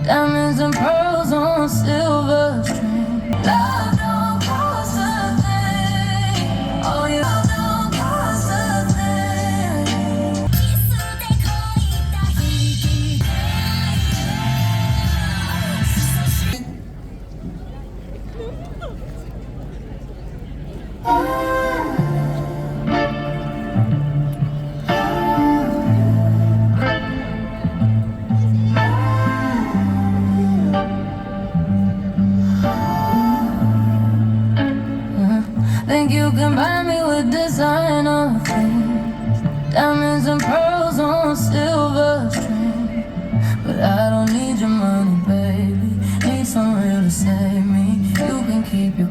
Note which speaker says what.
Speaker 1: Diamonds and pearls on silver string. Love don't cost a thing. Oh, your love don't cost a thing. Think you can buy me with designer things, diamonds and pearls on silver string. But I don't need your money, baby. Need some real to save me. You can keep your